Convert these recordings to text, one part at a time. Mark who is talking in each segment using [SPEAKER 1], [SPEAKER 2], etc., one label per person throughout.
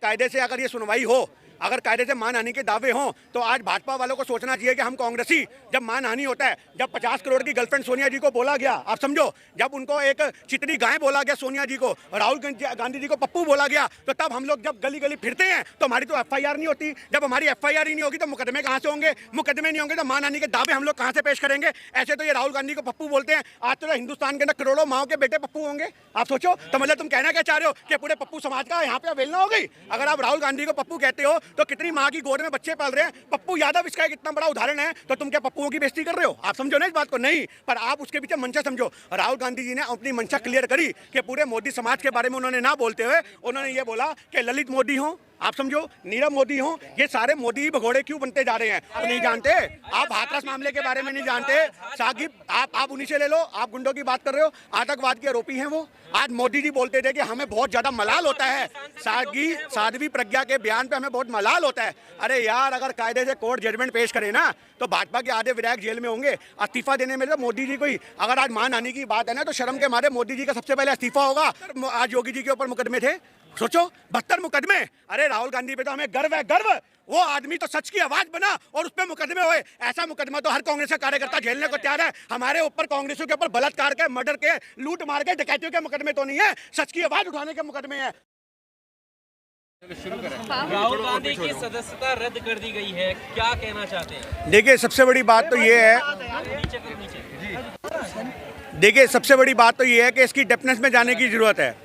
[SPEAKER 1] कायदे से अगर ये सुनवाई हो, अगर कायदे से मानहानि के दावे हों, तो आज भाजपा वालों को सोचना चाहिए कि हम कांग्रेसी, जब मानहानि होता है, जब 50 करोड़ की गर्लफ्रेंड सोनिया जी को बोला गया, आप समझो, जब उनको एक चितनी गाय बोला गया सोनिया जी को, राहुल गांधी जी को पप्पू बोला गया, तो तब हम लोग जब गली गली फिरते हैं तो हमारी तो FIR नहीं होती। जब हमारी FIR ही नहीं होगी तो मुकदमे कहाँ से होंगे? मुकदमे नहीं होंगे तो मानहानि के दावे हम लोग कहाँ से पेश करेंगे? ऐसे तो ये राहुल गांधी को पप्पू बोलते हैं, आज तो हिंदुस्तान के अंदर करोड़ों माओ के बेटे पप्पू होंगे। आप सोचो, तो मतलब तुम कहना क्या चाह रहे हो कि पूरे पप्पू समाज का यहाँ पे अवेलना हो गई? अगर आप राहुल गांधी को पप्पू कहते हो तो कितनी माँ की गोद में बच्चे पाल रहे हैं। पप्पू यादव इसका एक इतना बड़ा उदाहरण है, तो तुम क्या पप्पुओं की बेइज्जती कर रहे हो? आप समझो ना इस बात को। नहीं, पर आप उसके पीछे मंशा समझो। राहुल गांधी जी ने अपनी मंशा क्लियर करी कि पूरे मोदी समाज के बारे में उन्होंने ना बोलते हुए उन्होंने ये बोला कि ललित मोदी हो, आप समझो, नीरव मोदी हो, ये सारे मोदी भगोड़े क्यों बनते जा रहे हैं? आप नहीं जानते, आप हाथरस मामले के बारे में नहीं जानते। साकिब, आप उन्हीं से ले लो, आप गुंडों की बात कर रहे हो, आतंकवाद के आरोपी हैं वो। आज मोदी जी बोलते थे कि हमें बहुत ज्यादा मलाल होता है, साध्वी प्रज्ञा के बयान पे हमें बहुत मलाल होता है। अरे यार, अगर कायदे से कोर्ट जजमेंट पेश करे ना तो भाजपा के आधे विधायक जेल में होंगे। इस्तीफा देने में तो मोदी जी को ही, अगर आज मानहानि की बात है ना, तो शर्म के मारे मोदी जी का सबसे पहले इस्तीफा होगा। आज योगी जी के ऊपर मुकदमे थे, सोचो, 72 मुकदमे। अरे राहुल गांधी पे तो हमें गर्व है, गर्व। वो आदमी तो सच की आवाज बना और उस पे मुकदमे हुए। ऐसा मुकदमा तो हर कांग्रेस का कार्यकर्ता झेलने को तैयार है। हमारे ऊपर, कांग्रेसियों के ऊपर बलात्कार के, मर्डर के, लूट मार के, डकैतियों के मुकदमे तो नहीं है, सच की आवाज उठाने के मुकदमे हैं।
[SPEAKER 2] राहुल गांधी की सदस्यता रद्द कर दी गई है, क्या कहना चाहते हैं?
[SPEAKER 1] देखिए, सबसे बड़ी बात तो ये है, देखिए सबसे बड़ी बात तो ये है कि इसकी डेप्थनेस में जाने की जरूरत है।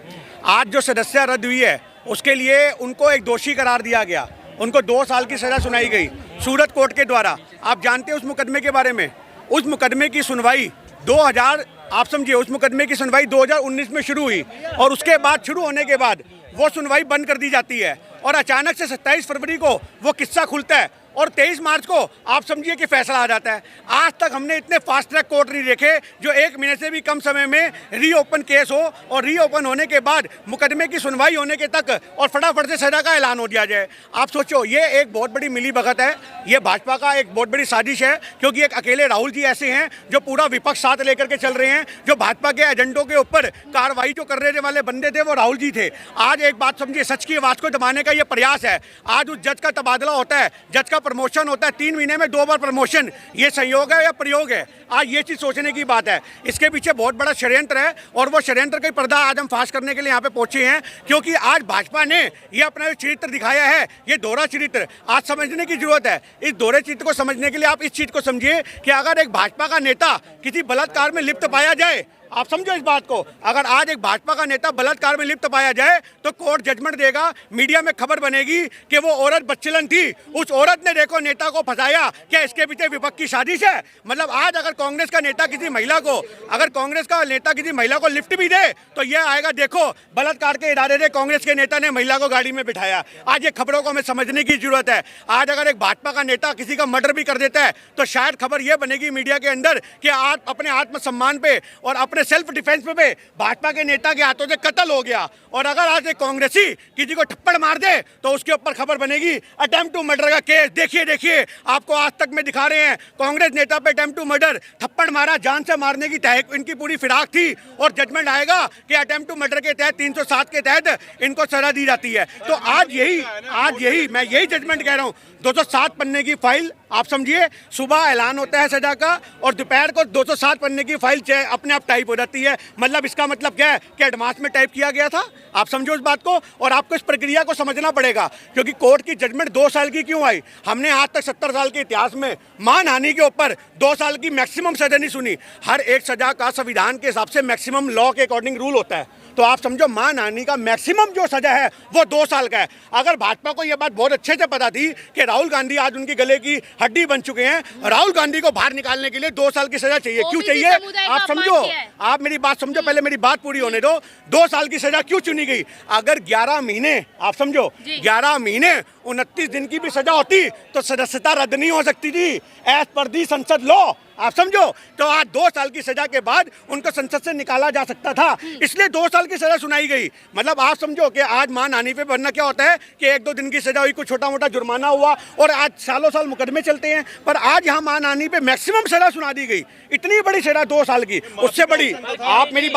[SPEAKER 1] आज जो सदस्यता रद्द हुई है उसके लिए उनको एक दोषी करार दिया गया, उनको 2 साल की सजा सुनाई गई सूरत कोर्ट के द्वारा। आप जानते हैं उस मुकदमे के बारे में? उस मुकदमे की सुनवाई 2000, आप समझिए, उस मुकदमे की सुनवाई 2019 में शुरू हुई और उसके बाद, शुरू होने के बाद वो सुनवाई बंद कर दी जाती है और अचानक से 27 फरवरी को वो किस्सा खुलता है और 23 मार्च को आप समझिए कि फैसला आ जाता है। आज तक हमने इतने फास्ट ट्रैक कोर्ट नहीं देखे जो 1 महीने से भी कम समय में रीओपन केस हो और रीओपन होने के बाद मुकदमे की सुनवाई होने के तक और फटाफट से सजा का ऐलान हो दिया जाए। आप सोचो, ये एक बहुत बड़ी मिलीभगत है, ये भाजपा का एक बहुत बड़ी साजिश है, क्योंकि एक अकेले राहुल जी ऐसे हैं जो पूरा विपक्ष साथ लेकर के चल रहे हैं। जो भाजपा के एजेंडों के ऊपर कार्रवाई जो करने वाले बंदे थे वो राहुल जी थे। आज एक बात समझिए, सच की आवाज को दबाने का ये प्रयास है। आज उस जज का तबादला होता है, जज का प्रमोशन होता है, 3 महीने में 2 बार प्रमोशन। ये संयोग है या प्रयोग है? आज ये चीज सोचने की बात है। इसके पीछे बहुत बड़ा षड्यंत्र है और वो षड्यंत्र का पर्दा आज हम फाश करने के लिए यहाँ पे पहुंचे हैं, क्योंकि आज भाजपा ने ये अपना जो चरित्र दिखाया है, ये दोहरा चरित्र आज समझने की जरूरत है। इस दोहरे चरित्र को समझने के लिए आप इस चीज को समझिए कि अगर एक भाजपा का नेता किसी बलात्कार में लिप्त पाया जाए, आप समझो इस बात को, अगर आज एक भाजपा का नेता बलात्कार में लिप्त पाया जाए तो कोर्ट जजमेंट देगा, मीडिया में खबर बनेगी कि वो औरत बच्चलन थी, उस औरत ने देखो नेता को फंसाया। क्या इसके पीछे विपक्ष की साजिश है? मतलब आज अगर कांग्रेस का नेता किसी महिला को, अगर कांग्रेस का नेता किसी महिला को लिफ्ट भी दे तो ये आएगा, देखो बलात्कार के इरादे से कांग्रेस के नेता ने महिला को गाड़ी में बिठाया। आज ये खबरों को हमें समझने की जरूरत है। आज अगर एक भाजपा का नेता किसी का मर्डर भी कर देता है तो शायद खबर यह बनेगी मीडिया के अंदर कि आज अपने आत्मसम्मान पे और अपने सेल्फ डिफेंस पे भाजपा के नेता के हाथों से कत्ल हो गया। और अगर आज एक कांग्रेसी किसी को थप्पड़ मार दे तो उसके ऊपर खबर बनेगी अटेम्प्ट टू मर्डर का केस। देखिए आपको आज तक में दिखा रहे हैं, कांग्रेस नेता पे अटेम्प्ट टू मर्डर, थप्पड़ मारा, जान से मारने की इनकी पूरी फिराक थी और जजमेंट आएगा कि अटेम्प्ट टू मर्डर के तहत 307 के तहत इनको सजा दी जाती है। तो आज यही मैं यही जजमेंट कह रहा हूँ। 207 पन्ने की फाइल, आप समझिए, सुबह ऐलान होता है सजा का और दोपहर को 207 पन्ने की फाइल अपने आप टाइप हो जाती है। मतलब इसका मतलब क्या है कि एडवांस में टाइप किया गया था। आप समझो इस बात को और आपको इस प्रक्रिया को समझना पड़ेगा, क्योंकि कोर्ट की जजमेंट 2 साल की क्यों आई? हमने आज तक 70 साल के इतिहास में मानहानि के ऊपर 2 साल की मैक्सिमम सजा नहीं सुनी। हर एक सजा का संविधान के हिसाब से मैक्सिमम लॉ के अकॉर्डिंग रूल होता है। तो आप समझो मानहानि का मैक्सिमम जो सजा है वो 2 साल का है। अगर भाजपा को यह बात बहुत अच्छे से पता थी कि राहुल गांधी आज उनकी गले की हड्डी बन चुके हैं, राहुल गांधी को बाहर निकालने के लिए 2 साल की सजा चाहिए। क्यों चाहिए? आप समझो, आप मेरी बात समझो, पहले मेरी बात पूरी होने दो। 2 साल की सजा क्यों चुनी गई? अगर 11 महीने, आप समझो 11 महीने 29 दिन की भी सजा होती तो सदस्यता रद्द नहीं हो सकती थी, एज पर दी संसद लॉ। आप समझो, तो आज 2 साल की सजा के बाद उनको संसद से निकाला जा सकता था, इसलिए 2 साल की सजा सुनाई गई। मतलब आप समझो कि आज मानहानि पे बनना क्या होता है कि 1-2 दिन की सजा हुई, कुछ छोटा मोटा जुर्माना हुआ और आज सालों साल मुकदमे चलते हैं, पर आज यहाँ मानहानि पे मैक्सिमम सजा सुना दी गई। इतनी बड़ी सजा 2 साल की, उससे बड़ी आप मेरी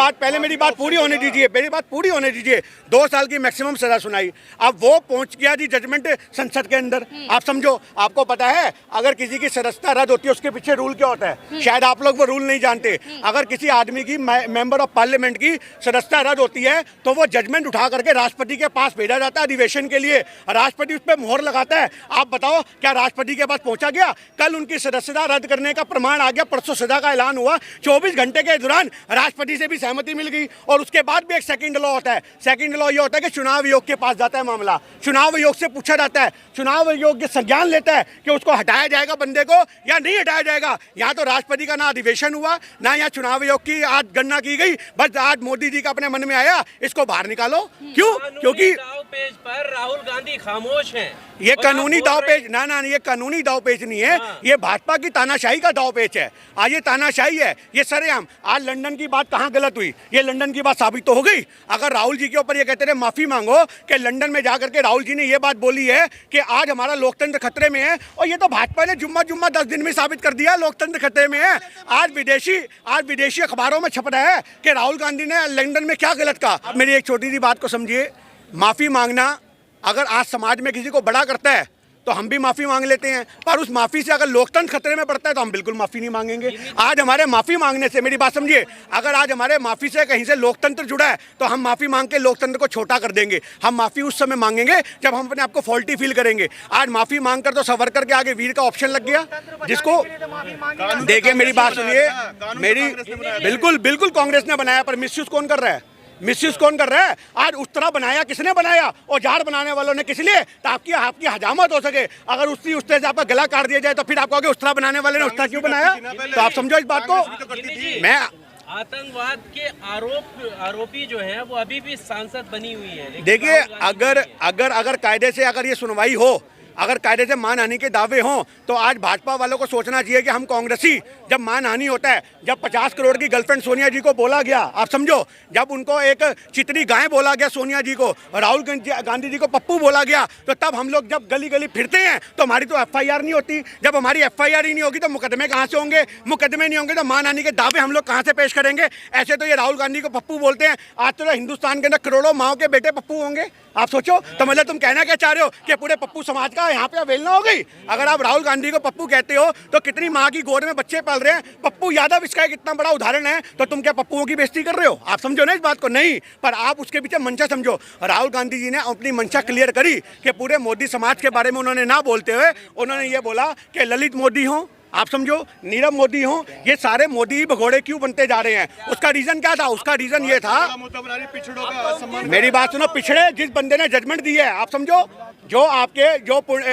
[SPEAKER 1] बात पूरी होने दीजिए, मेरी बात पूरी होने दीजिए। 2 साल की मैक्सिमम सजा सुनाई, अब वो पहुंच गया जी जजमेंट संसद के अंदर। आप समझो, आपको पता है अगर किसी की सदस्यता रद्द होती है उसके पीछे रूल क्या होता है, शायद आप लोग वो रूल नहीं जानते। अगर किसी आदमी की मेंबर ऑफ पार्लियामेंट की सदस्यता रद्द होती है तो वो जजमेंट उठा करके राष्ट्रपति के पास भेजा जाता है अधिवेशन के लिए, राष्ट्रपति उस पर मोहर लगाता है। आप बताओ क्या राष्ट्रपति के पास पहुंचा गया? कल उनकी सदस्यता रद्द करने का प्रमाण आ गया, परसों सजा का ऐलान हुआ, 24 घंटे के दौरान राष्ट्रपति से भी सहमति मिल गई। और उसके बाद भी एक सेकंड लॉ होता है। सेकंड लॉ ये होता है कि चुनाव आयोग के पास जाता है मामला, चुनाव आयोग से पूछा जाता है, चुनाव आयोग संज्ञान लेता है कि उसको हटाया जाएगा बंदे को या नहीं हटाया जाएगा। यहाँ तो राष्ट्रपति का ना अधिवेशन हुआ, ना यहाँ चुनाव आयोग की आज गणना की गई, बस आज मोदी जी का अपने मन में आया इसको बाहर निकालो। क्यों? क्योंकि
[SPEAKER 2] दावपेच पर राहुल गांधी खामोश हैं।
[SPEAKER 1] ये कानूनी दावपेच ना ये कानूनी दावपेच नहीं है, ये भाजपा की तानाशाही का दावपेच है। आज ये तानाशाही है, ये सरेआम। आज लंदन की बात कहाँ गलत हुई? ये लंदन की बात साबित तो हो गई। अगर राहुल जी के ऊपर ये कहते रहे माफी मांगो कि लंदन में जाकर के राहुल जी ने ये बात बोली है कि आज हमारा लोकतंत्र खतरे में है, और ये तो भाजपा ने जुम्मा 10 दिन में साबित कर दिया लोकतंत्र खतरे में है। आज विदेशी अखबारों में छप रहा है कि राहुल गांधी ने लंदन में क्या गलत कहा। मेरी एक छोटी सी बात को समझिए, माफी मांगना अगर आज समाज में किसी को बड़ा करता है तो हम भी माफी मांग लेते हैं, पर उस माफी से अगर लोकतंत्र खतरे में पड़ता है तो हम बिल्कुल माफी नहीं मांगेंगे। आज हमारे माफी मांगने से, मेरी बात समझिए, अगर आज हमारे माफी से कहीं से लोकतंत्र जुड़ा है तो हम माफी मांग के लोकतंत्र को छोटा कर देंगे। हम माफी उस समय मांगेंगे जब हम अपने आप को फॉल्टी फील करेंगे। आज माफी मांग कर तो सावरकर के आगे वीर का ऑप्शन लग गया, जिसको देखिए मेरी बात सुनिए, मेरी बिल्कुल कांग्रेस ने बनाया, पर मिसयूज कौन कर रहा है? मिसयूज कौन कर रहा है? आज उस तरह बनाया किसने बनाया? और झाड़ बनाने वालों ने किस लिए? ताकि आपकी हजामत हो सके। अगर उस तरह से आपका गला काट दिया जाए तो फिर आप कहोगे उस तरह बनाने वाले ने उस तरह क्यों बनाया? तो आप समझो इस बात को। मैं
[SPEAKER 2] आतंकवाद के आरोपी जो है वो अभी भी सांसद बनी हुई है।
[SPEAKER 1] देखिए, अगर कायदे से अगर ये सुनवाई हो, अगर कायदे से मानहानि के दावे हों, तो आज भाजपा वालों को सोचना चाहिए कि हम कांग्रेसी, जब मानहानि होता है, जब 50 करोड़ की गर्लफ्रेंड सोनिया जी को बोला गया, आप समझो, जब उनको एक चितरी गाय बोला गया सोनिया जी को, राहुल गांधी जी को पप्पू बोला गया, तो तब हम लोग जब गली गली फिरते हैं तो हमारी तो FIR नहीं होती। जब हमारी FIR ही नहीं होगी तो मुकदमे कहाँ से होंगे? मुकदमे नहीं होंगे तो मानहानि के दावे हम लोग कहाँ से पेश करेंगे? ऐसे तो ये राहुल गांधी को पप्पू बोलते हैं, आज तो हिंदुस्तान के अंदर करोड़ों माओ के बेटे पप्पू होंगे। आप सोचो, तो मतलब तुम कहना क्या चाह रहे हो कि पूरे पप्पू समाज का यहाँ पे अवेलना हो गई? अगर आप राहुल गांधी को पप्पू कहते हो तो कितनी माँ की गोद में बच्चे पल रहे हैं। पप्पू यादव इसका एक इतना बड़ा उदाहरण है, तो तुम क्या पप्पुओं की बेइज्जती कर रहे हो? आप समझो ना इस बात को। नहीं, पर आप उसके पीछे मंशा समझो। राहुल गांधी जी ने अपनी मंशा क्लियर करी कि पूरे मोदी समाज के बारे में उन्होंने ना बोलते हुए उन्होंने ये बोला कि ललित मोदी हो, आप समझो, नीरव मोदी हो, ये सारे मोदी भगोड़े क्यों बनते जा रहे हैं? उसका रीजन क्या था? उसका रीजन ये था, मेरी बात सुनो, पिछड़े जिस बंदे ने जजमेंट दी है, आप समझो, जो आपके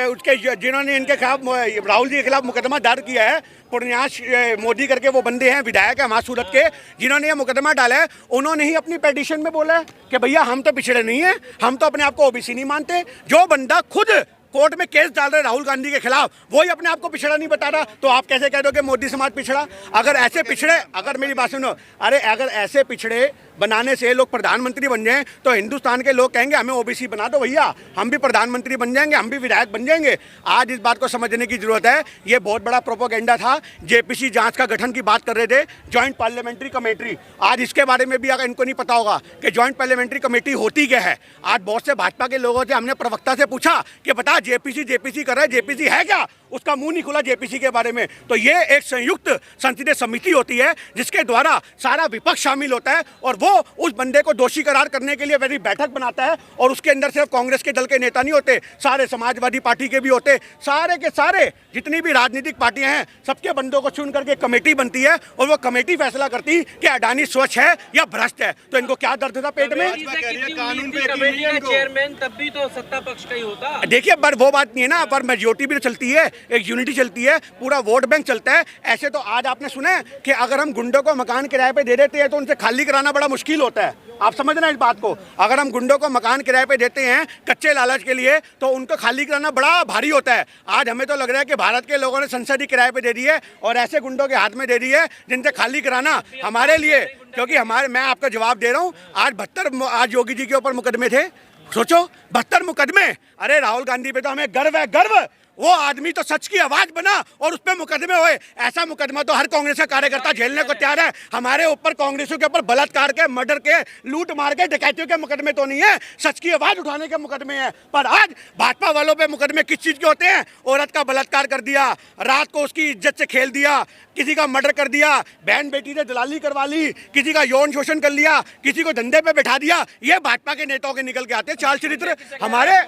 [SPEAKER 1] उसके जिन्होंने इनके खिलाफ, राहुल जी के खिलाफ मुकदमा दर्ज किया है, पुण्याश मोदी करके वो बंदे हैं, विधायक है हमारे सूरत के, जिन्होंने ये मुकदमा डाला है, उन्होंने ही अपनी पिटीशन में बोला है कि भैया हम तो पिछड़े नहीं हैं, हम तो अपने आप को OBC नहीं मानते। जो बंदा खुद कोर्ट में केस डाल रहे राहुल गांधी के खिलाफ, वही अपने आप को पिछड़ा नहीं बता रहा, तो आप कैसे कह दोगे मोदी समाज पिछड़ा? अगर ऐसे पिछड़े, अगर मेरी बात सुनो, अरे अगर ऐसे पिछड़े बनाने से लोग प्रधानमंत्री बन जाएं तो हिंदुस्तान के लोग कहेंगे हमें OBC बना दो भैया, हम भी प्रधानमंत्री बन जाएंगे, हम भी विधायक बन जाएंगे। आज इस बात को समझने की जरूरत है। ये बहुत बड़ा प्रोपोगेंडा था। JPC जांच का गठन की बात कर रहे थे, ज्वाइंट पार्लियामेंट्री कमेटी। आज इसके बारे में भी अगर इनको नहीं पता होगा कि ज्वाइंट पार्लियामेंट्री कमेटी होती क्या है। आज बहुत से भाजपा के लोगों से हमने प्रवक्ता से पूछा कि बता JPC कर रहे हैं, JPC है क्या? उसका मुंह नहीं खुला JPC के बारे में। तो ये एक संयुक्त संसदीय समिति होती है जिसके द्वारा सारा विपक्ष शामिल होता है और वो उस बंदे को दोषी करार करने के लिए मेरी बैठक बनाता है। और उसके अंदर सिर्फ कांग्रेस के दल के नेता नहीं होते, सारे समाजवादी पार्टी के भी होते, सारे के सारे जितनी भी राजनीतिक पार्टियां हैं, सबके बंदों को चुन करके कमेटी बनती है और वो कमेटी फैसला करती कि अडानी स्वच्छ है या भ्रष्ट है। तो इनको क्या दर्द था पेट में?
[SPEAKER 2] चेयरमैन तब भी तो सत्ता पक्ष का ही होता।
[SPEAKER 1] देखिए, पर वो बात नहीं है ना, पर मेजोरिटी भी तो चलती है, एक यूनिटी चलती है, पूरा वोट बैंक चलता है। ऐसे तो आज आपने सुना है कि अगर हम गुंडों को मकान किराए पे दे देते हैं तो उनसे खाली कराना बड़ा मुश्किल होता है। आप समझना इस बात को, अगर हम गुंडों को मकान किराए पे देते हैं कच्चे लालच के लिए तो उनको खाली कराना बड़ा भारी होता है। आज हमें तो लग रहा है कि भारत के लोगों ने संसद ही किराए पे दे दी है और ऐसे गुंडों के हाथ में दे दी है जिनसे खाली कराना हमारे लिए, क्योंकि हमारे, मैं आपका जवाब दे रहा हूँ, आज 72 आज योगी जी के ऊपर मुकदमे थे, सोचो 72 मुकदमे। अरे राहुल गांधी पे तो हमें गर्व है, गर्व। वो आदमी तो सच की आवाज बना और उस पर मुकदमे हुए। ऐसा मुकदमा तो हर कांग्रेस का कार्यकर्ता झेलने को तैयार है। हमारे ऊपर कांग्रेसियों के ऊपर बलात्कार के, मर्डर के, लूट मार के, डकैतियों के मुकदमे तो नहीं है, सच की आवाज उठाने के मुकदमे हैं। पर आज भाजपा वालों पे मुकदमे किस चीज के होते हैं? औरत का बलात्कार कर दिया, रात को उसकी इज्जत से खेल दिया, किसी का मर्डर कर दिया, बहन बेटी ने दलाली करवा ली, किसी का यौन शोषण कर लिया, किसी को धंधे पे बैठा दिया। ये भाजपा के नेताओं के निकल के आते हैं चाल चरित्र हमारे।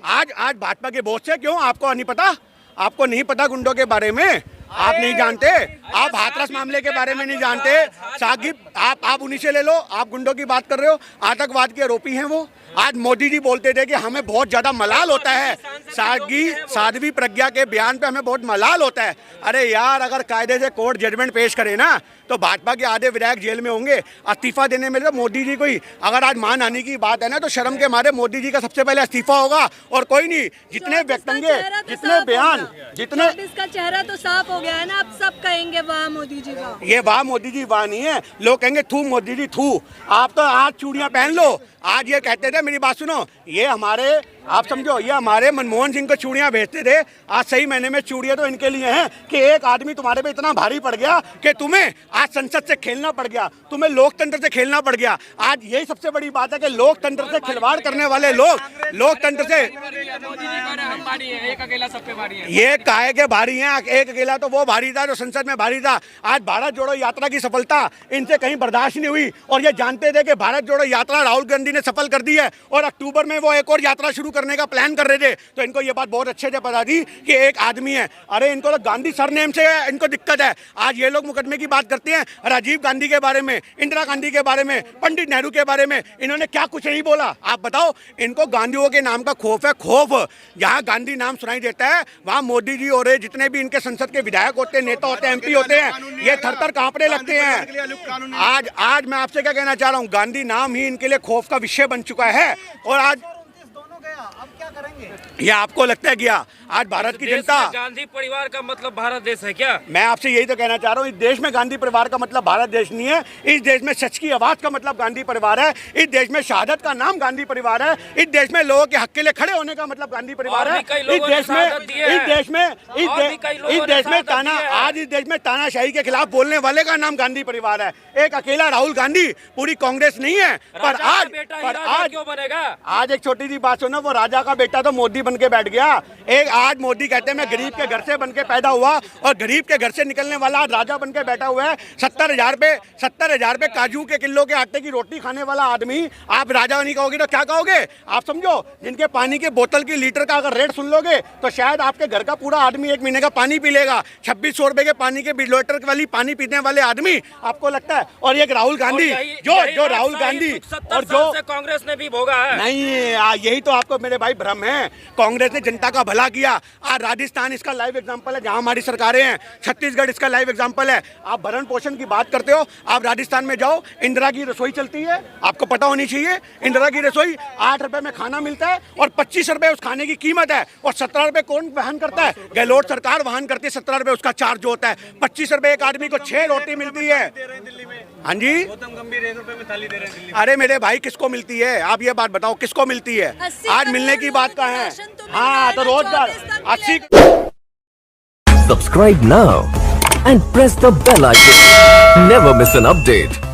[SPEAKER 1] आज भाजपा के बोझ से क्यों? आपको नहीं पता? आपको नहीं पता गुंडों के बारे में? आप नहीं जानते? आप हाथरस मामले के बारे में नहीं जानते? साकिब, आप उन्हीं से ले लो। आप गुंडों की बात कर रहे हो, आतंकवाद के आरोपी हैं वो। आज मोदी जी बोलते थे कि हमें बहुत ज्यादा मलाल होता है, साध्वी प्रज्ञा के बयान पे हमें बहुत मलाल होता है। अरे यार, अगर कायदे से कोर्ट जजमेंट पेश करे ना तो भाजपा के आधे विधायक जेल में होंगे। इस्तीफा देने में तो मोदी जी को ही, अगर आज मान आने की बात है ना तो शर्म के मारे मोदी जी का सबसे पहले इस्तीफा होगा और कोई नहीं। जितने व्यक्तंगे, जितने बयान, जितने,
[SPEAKER 3] इसका चेहरा तो साफ हो गया है ना। अब सब कहेंगे वाह मोदी जी वाह।
[SPEAKER 1] ये वाह मोदी जी वाह नहीं है, लोग कहेंगे थू मोदी जी थू। आप तो आज चूड़ियां पहन लो। आज ये कहते थे, मेरी बात सुनो, ये हमारे, आप समझो, ये हमारे मनमोहन सिंह को चूड़ियां भेजते थे। आज सही महीने में चूड़ियां तो इनके लिए हैं कि एक आदमी तुम्हारे पे इतना भारी पड़ गया कि तुम्हें आज संसद से खेलना पड़ गया, तुम्हें लोकतंत्र से खेलना पड़ गया। आज यही सबसे बड़ी बात है कि लोकतंत्र से खिलवाड़ करने वाले लोग, लोकतंत्र से, ये काहे के भारी हैं? एक अकेला तो वो भारी था जो संसद में भारी था। आज भारत जोड़ो यात्रा की सफलता इनसे कहीं बर्दाश्त नहीं हुई और ये जानते थे कि भारत जोड़ो यात्रा राहुल गांधी ने सफल कर दी है और अक्टूबर में वो एक और यात्रा शुरू करने का प्लान कर रहे थे। तो इनको ये बात बहुत अच्छे से पता थी कि एक आदमी है। अरे इनको तो गांधी सरनेम से इनको दिक्कत है। आज ये लोग मुकदमे की बात करते हैं राजीव गांधी के बारे में, इंदिरा गांधी के बारे में, पंडित नेहरू के बारे में। इन्होंने क्या कुछ नहीं बोला? आप बताओ। इनको गांधियों के नाम का खौफ है, खौफ। जहाँ गांधी नाम सुनाई देता है वहाँ मोदी जी और जितने भी इनके संसद के विधायक होते हैं, नेता होते हैं, MP होते हैं, ये थर-थर कांपने लगते हैं। आज मैं आपसे क्या कहना चाह रहा हूँ, गांधी नाम ही इनके लिए खौफ का विषय बन चुका है। और आज
[SPEAKER 4] अब क्या करेंगे?
[SPEAKER 1] ये आपको लगता है क्या? आज भारत की जनता,
[SPEAKER 5] गांधी परिवार का मतलब भारत देश है क्या?
[SPEAKER 1] मैं आपसे यही तो कहना चाह रहा हूँ, इस देश में गांधी परिवार का मतलब भारत देश नहीं है। इस देश में सच की आवाज का मतलब गांधी परिवार है। इस देश में शहादत का नाम गांधी परिवार है। इस देश में लोगों के हक के लिए खड़े होने का मतलब गांधी परिवार है। इस देश में तानाशाही के खिलाफ बोलने वाले का नाम गांधी परिवार है। एक अकेला राहुल गांधी पूरी कांग्रेस नहीं है। पर आज
[SPEAKER 5] क्यों बनेगा?
[SPEAKER 1] आज एक छोटी सी बात सुनो, वो राजा का बेटा तो मोदी बन के बैठ गया। एक आज मोदी कहते हैं मैं गरीब के घर से बन के पैदा हुआ और गरीब के घर से निकलने वाला आज राजा बन के बैठा हुआ है। 70,000 पे काजू के किलो के आटे की रोटी खाने वाला आदमी आप राजा नहीं कहोगे तो क्या कहोगे? आप समझो, जिनके पानी के बोतल की लीटर का अगर रेट सुन लोगे तो शायद आपके घर का पूरा आदमी एक महीने का पानी पी लेगा। 2600 रुपए के पानी के लीटर वाली पानी पीने वाले आदमी आपको लगता है? और एक राहुल गांधी जो राहुल गांधी और जो
[SPEAKER 5] कांग्रेस ने भी भोगा है।
[SPEAKER 1] नहीं, यही तो आपको मेरे भाई भ्रम है। कांग्रेस ने जनता का भला किया। आज राजस्थान इसका लाइव एग्जांपल है जहां हमारी सरकारें हैं। छत्तीसगढ़ इसका लाइव एग्जांपल है। आप भरण पोषण की बात करते हो, आप राजस्थान में जाओ, इंदिरा की रसोई चलती है, आपको पता होनी चाहिए। इंदिरा की रसोई 8 रुपए में खाना मिलता है और 25 रुपए उस खाने की कीमत है। और 17 रुपए कौन वहन करता है? गहलोत सरकार वहन करती है। 17 रुपए उसका चार्ज होता है। 25 रुपए एक आदमी को 6 रोटी मिलती है। हाँ जी,
[SPEAKER 4] गौतम गंभीर 1 रुपए में थाली दे रहे हैं दिल्ली में।
[SPEAKER 1] अरे मेरे भाई, किसको मिलती है? आप ये बात बताओ, किसको मिलती है? आज मिलने की बात कहाँ है? हाँ, तो रोजगार 80।
[SPEAKER 6] Subscribe now and press the bell icon. Never miss an update.